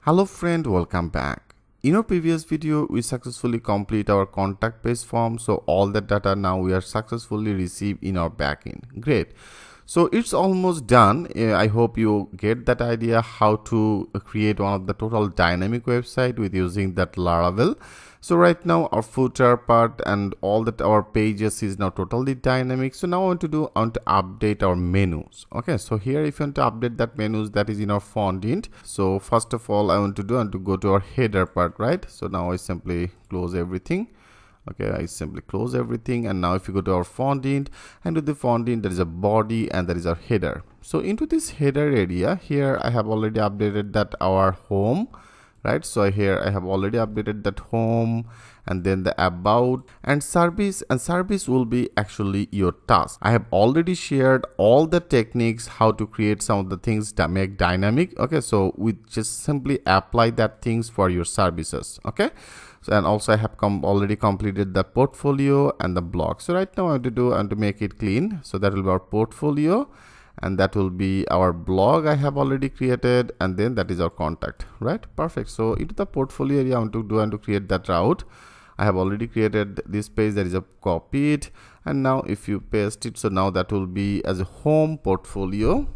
Hello friend, welcome back. In our previous video, we successfully complete our contact page form. So all the data now we are successfully received in our backend. Great. So it's almost done. I hope you get that idea how to create one of the total dynamic website with using that Laravel. So right now our footer part and all that our pages is now totally dynamic. So now I want to update our menus. Okay, so here if you want to update that menus, that is in our font int. So first of all I want to go to our header part, right? So now I simply close everything. Okay, I simply close everything, and now if you go to our font int, and with the font int there is a body and there is our header. So into this header area here I have already updated that our home, right? So here I have already updated that home, and then the about and service will be actually your task. I have already shared all the techniques how to create some of the things that make dynamic. Okay, so we just simply apply that things for your services. Okay, so, and also I have already completed the portfolio and the blog. So right now I want to make it clean. So that will be our portfolio, and that will be our blog I have already created, and then that is our contact, right? Perfect. So into the portfolio area I want to create that route. I have already created this page, that is a copied, and now if you paste it, so now that will be as a home portfolio.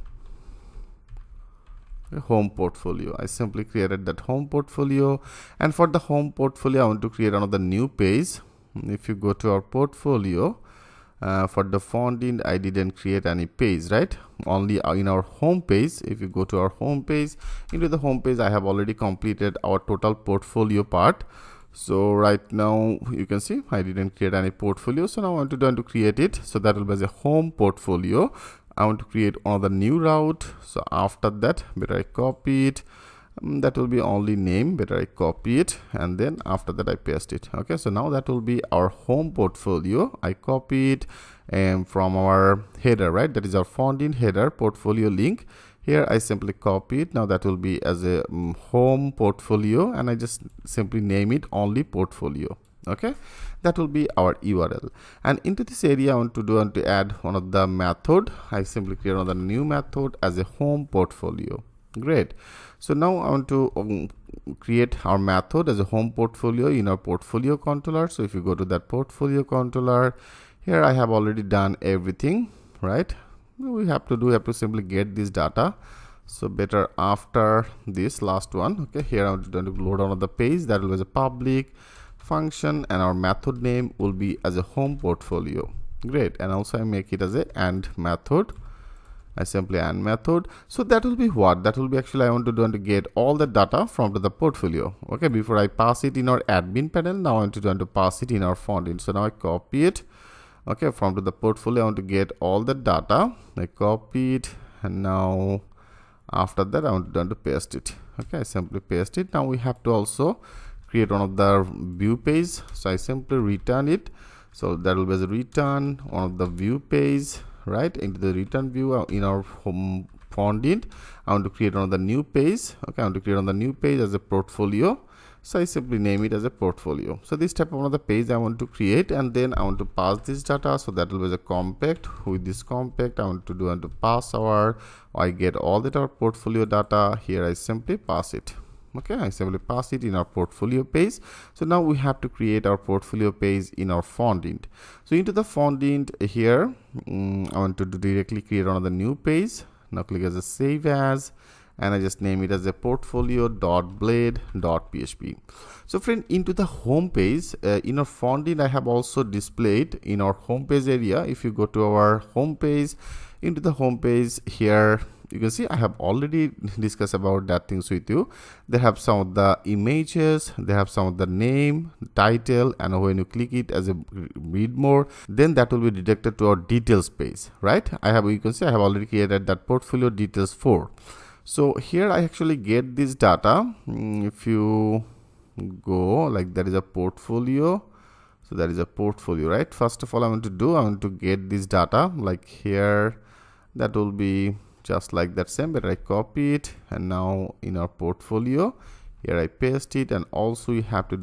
Home portfolio, I simply created that home portfolio, and for the home portfolio I want to create another new page. If you go to our portfolio, for the font int I didn't create any page, right? Only in our home page. If you go to our home page, into the home page I have already completed our total portfolio part. So right now you can see I didn't create any portfolio, so now I want to create it. So that will be as a home portfolio. I want to create another new route. So after that, better I copy it. That will be only name, better I copy it, and then after that I paste it. Okay, so now that will be our home portfolio. I copy it from our header, right? That is our font int header portfolio link. Here I simply copy it. Now that will be as a home portfolio, and I just simply name it only portfolio. Okay, that will be our URL. And into this area I want to add one of the method. I simply create another new method as a home portfolio. Great. So now I want to create our method as a home portfolio in our portfolio controller. So if you go to that portfolio controller, here I have already done everything, right? We have to simply get this data. So better after this last one. Okay, here I want to load on the page. That will be a public function, and our method name will be as a home portfolio. Great. And also I make it as a and method. I simply and method. So that will be what? That will be actually I want to get all the data from the portfolio. Okay, before I pass it in our admin panel, now I want to pass it in our font int. So now I copy it. Okay, from the portfolio I want to get all the data. I copy it, and now after that I want to paste it. Okay, I simply paste it. Now we have to also create one of the view page. So I simply return it. So that will be as a return one of the view page, right? Into the return view in our home font int I want to create another new page. Okay, I want to create another new page as a portfolio. So I simply name it as a portfolio. So this type of another page I want to create, and then I want to pass this data. So that will be as a compact. With this compact I want to pass I get all that our portfolio data. Here I simply pass it. Okay, I simply pass it in our portfolio page. So now we have to create our portfolio page in our font int. So into the font int here, I want to directly create another new page. Now click as a save as, and I just name it as a portfolio.blade.php. So friend, into the home page, in our font int I have also displayed in our home page area. If you go to our home page, into the home page here, you can see I have already discussed about that things with you. They have some of the images, they have some of the name, title, and when you click it as a read more, then that will be redirected to our details page, right? You can see I have already created that portfolio details 4. So here I actually get this data. If you go like that is a portfolio. So that is a portfolio, right? First of all I want to get this data like here. That will be just like that same, but I copy it, and now in our portfolio here I paste it, and also you have to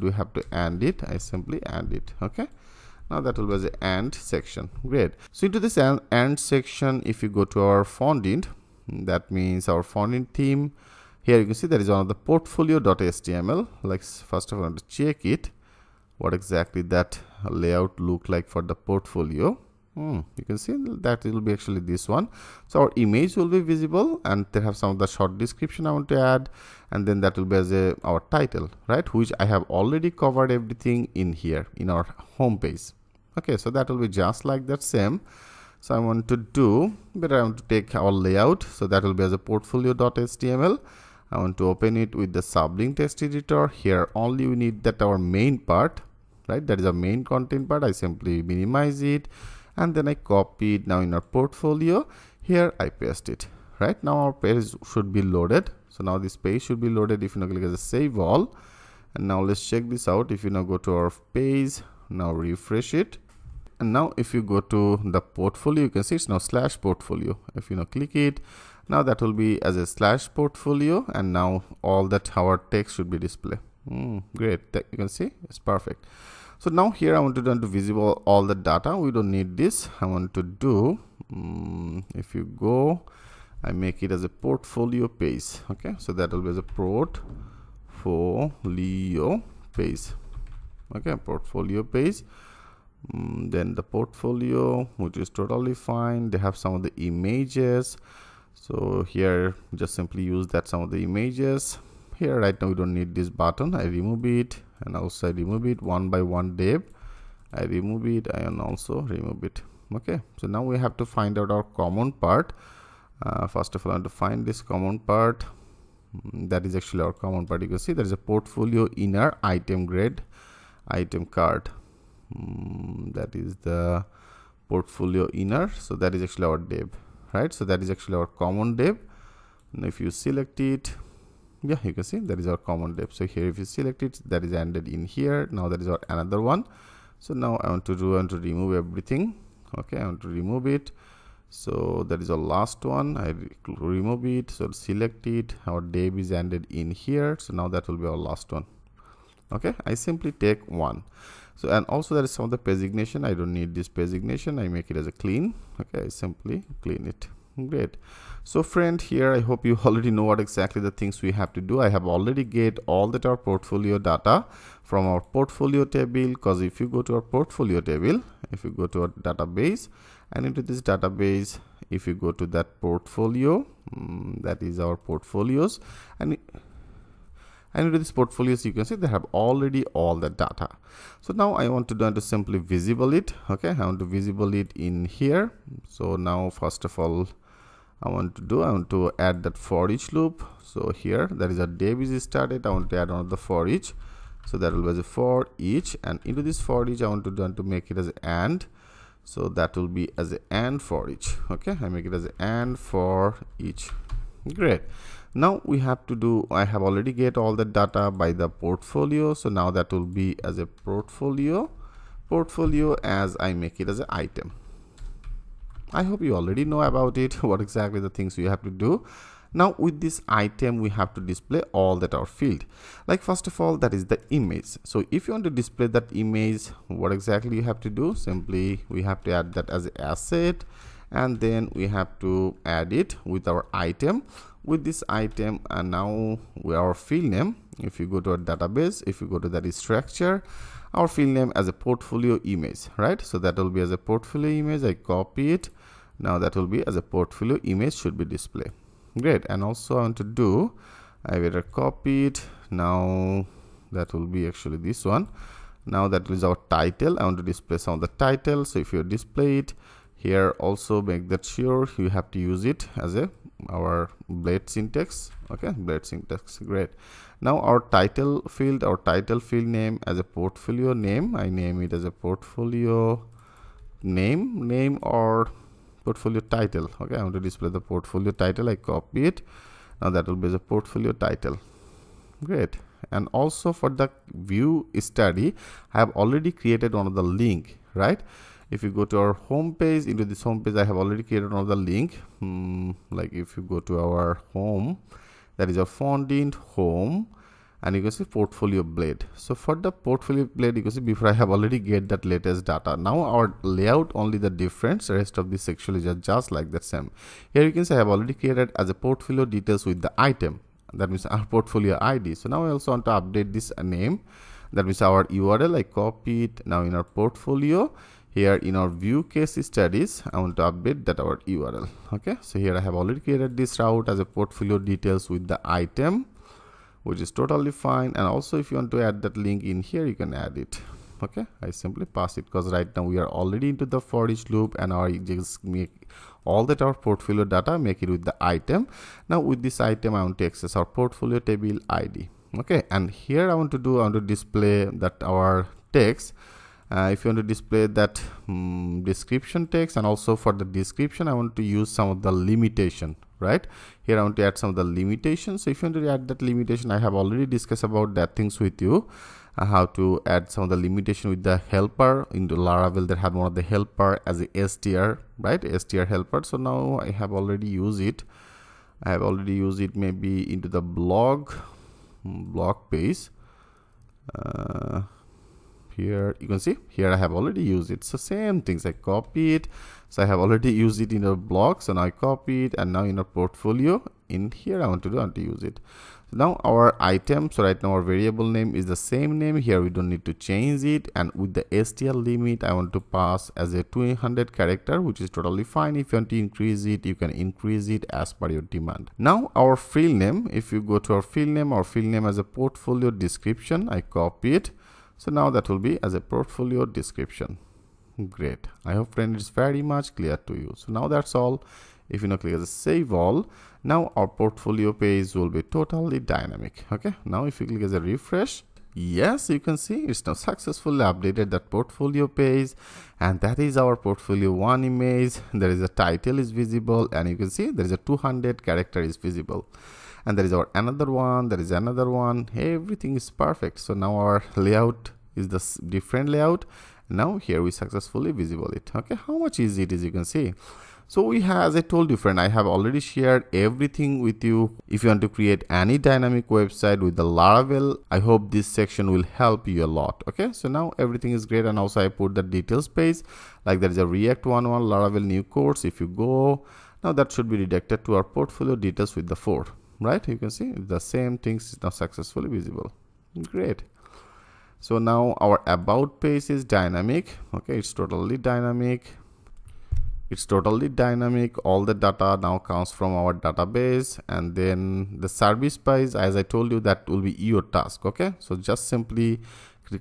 and it. I simply and it. Okay, now that will be the and section. Great. So into this and section, if you go to our font int, that means our font int theme, here you can see there is one of the portfolio.html. Like first of all, I want to check it, what exactly that layout look like for the portfolio. You can see that it will be actually this one. So our image will be visible, and they have some of the short description I want to add, and then that will be as our title, right, which I have already covered everything in here in our home page. Okay, so that will be just like that same. So I want to do better, I want to take our layout, so that will be as a portfolio.html. I want to open it with the sublink text editor. Here only we need that our main part, right, that is our main content part. I simply minimize it, and then I copy it. Now in our portfolio, here I paste it. Right now our page should be loaded. So now this page should be loaded. If you now click as a save all, and now let's check this out. If you now go to our page, now refresh it, and now if you go to the portfolio, you can see it's now /portfolio. If you now click it, now that will be as a /portfolio, and now all that our text should be displayed. Great, that you can see it's perfect. So now here I want to do visible all the data. We don't need this. I want to do, if you go, I make it as a portfolio page. Okay, so that will be as a portfolio page. Okay, portfolio page. Then the portfolio, which is totally fine. They have some of the images. So here just simply use that some of the images. Here right now we don't need this button. I remove it, and also I remove it one by one div. I remove it and also remove it. Okay, so now we have to find out our common part. First of all, I want to find this common part. That is actually our common part. You can see there is a portfolio inner item grid item card. That is the portfolio inner. So that is actually our div, right? So that is actually our common div. And if you select it, yeah, you can see that is our common div. So here if you select it, that is ended in here. Now that is our another one. So now I want to remove everything. Okay, I want to remove it. So that is our last one. I remove it, so select it. Our div is ended in here. So now that will be our last one. Okay, I simply take one. So and also there is some of the pagination. I don't need this pagination. I make it as a clean. Okay, I simply clean it. Great. So friend, here I hope you already know what exactly the things we have to do. I have already get all that our portfolio data from our portfolio table, because if you go to our portfolio table, if you go to our database, and into this database, if you go to that portfolio, that is our portfolios, and into this portfolios, you can see they have already all the data. So now I want to do simply visible it. Okay, I want to visible it in here. So now first of all, I want to add that for each loop. So here there is a div is started. I want to add another for each. So that will be as a for each, and into this for each I want to make it as and. So that will be as a and for each. Okay, I make it as a and for each. Great. Now we have to do, I have already get all the data by the portfolio. So now that will be as a portfolio as I make it as an item. I hope you already know about it, what exactly the things you have to do. Now with this item, we have to display all that our field. Like first of all, that is the image. So if you want to display that image, what exactly you have to do? Simply we have to add that as an asset, and then we have to add it with our item. With this item, and now with our field name, if you go to our database, if you go to that structure, our field name as a portfolio image, right? So that will be as a portfolio image. I copy it. Now that will be as a portfolio image should be displayed. Great. And also I want to do, I better copy it. Now that will be actually this one. Now that is our title. I want to display some of the title. So if you display it here, also make that sure you have to use it as a our blade syntax. Okay, blade syntax. Great. Now our title field name as a portfolio name. I name it as a portfolio name or portfolio title. Okay, I want to display the portfolio title. I copy it. Now that will be the portfolio title. Great. And also for the view study, I have already created one of the link, right? If you go to our home page, into this home page, I have already created another link. Like if you go to our home, that is our fondant home, and you can see portfolio blade. So for the portfolio blade, you can see before I have already get that latest data. Now our layout only the difference. The rest of this section is just like that same. Here you can see I have already created as a portfolio details with the item. that means our portfolio ID. So now I also want to update this name, that means our URL. I copy it. Now in our portfolio, here in our view case studies, I want to update that our URL. Okay, so here I have already created this route as a portfolio details with the item, which is totally fine. And also if you want to add that link in here, you can add it. Okay, I simply pass it because right now we are already into the for each loop, and I just make all that our portfolio data, make it with the item. Now with this item, I want to access our portfolio table ID. Okay, and here I want to display that our text. If you want to display that description text, and also for the description I want to use some of the limitation, right? Here I want to add some of the limitations. So if you want to add that limitation, I have already discussed about that things with you, how to add some of the limitation with the helper. Into Laravel that have one of the helper as a str, right? Str helper. So now I have already used it. I have already used it maybe into the blog page. Here you can see, here I have already used it. So same things, I copy it. So I have already used it in a blog, so now I copy it, and now in a portfolio in here I want to use it. So now our item, so right now our variable name is the same name. Here we don't need to change it, and with the str limit I want to pass as a 200 character, which is totally fine. If you want to increase it, you can increase it as per your demand. Now our field name, if you go to our field name as a portfolio description, I copy it. So now that will be as a portfolio description. Great. I hope friend it's very much clear to you. So now that's all. If you now click as a save all, now our portfolio page will be totally dynamic. Okay. Now if you click as a refresh, yes, you can see it's now successfully updated that portfolio page, and that is our portfolio 1 image. There is a title is visible, and you can see there is a 200 character is visible. And there is our another one, there is another one, everything is perfect. So now our layout is the different layout. Now here we successfully visible it. Okay, how much easy it is, you can see. So we have, as I told you friend, I have already shared everything with you. If you want to create any dynamic website with the Laravel, I hope this section will help you a lot. Okay, so now everything is great, and also I put the details page, like there is a React 1.1 Laravel new course. If you go, now that should be redirected to our portfolio details with the 4. Right, you can see the same things is now successfully visible. Great. So now our about page is dynamic. Okay, it's totally dynamic. All the data now comes from our database, and then the service page, as I told you, that will be your task. Okay, so just simply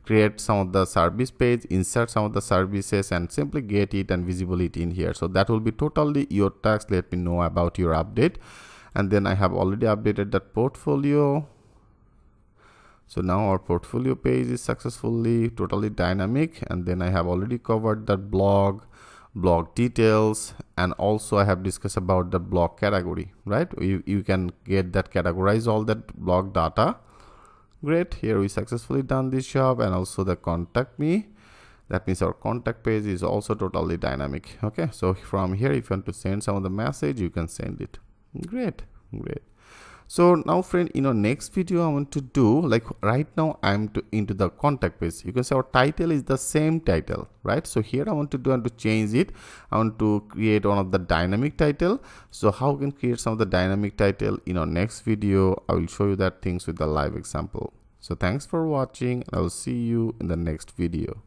create some of the service page, insert some of the services, and simply get it and visible it in here. So that will be totally your task. Let me know about your update. And then I have already updated that portfolio. So now our portfolio page is successfully totally dynamic, and then I have already covered that blog details, and also I have discussed about the blog category, right? You can get that, categorize all that blog data. Great, here we successfully done this job. And also the contact me, that means our contact page is also totally dynamic. Okay, so from here if you want to send some of the message, you can send it. Great. So now friend, in our next video I want to do, like right now I'm into the contact page. You can see our title is the same title, right? So here I want to change it. I want to create one of the dynamic title. So how we can create some of the dynamic title in our next video, I will show you that things with the live example. So thanks for watching, and I will see you in the next video.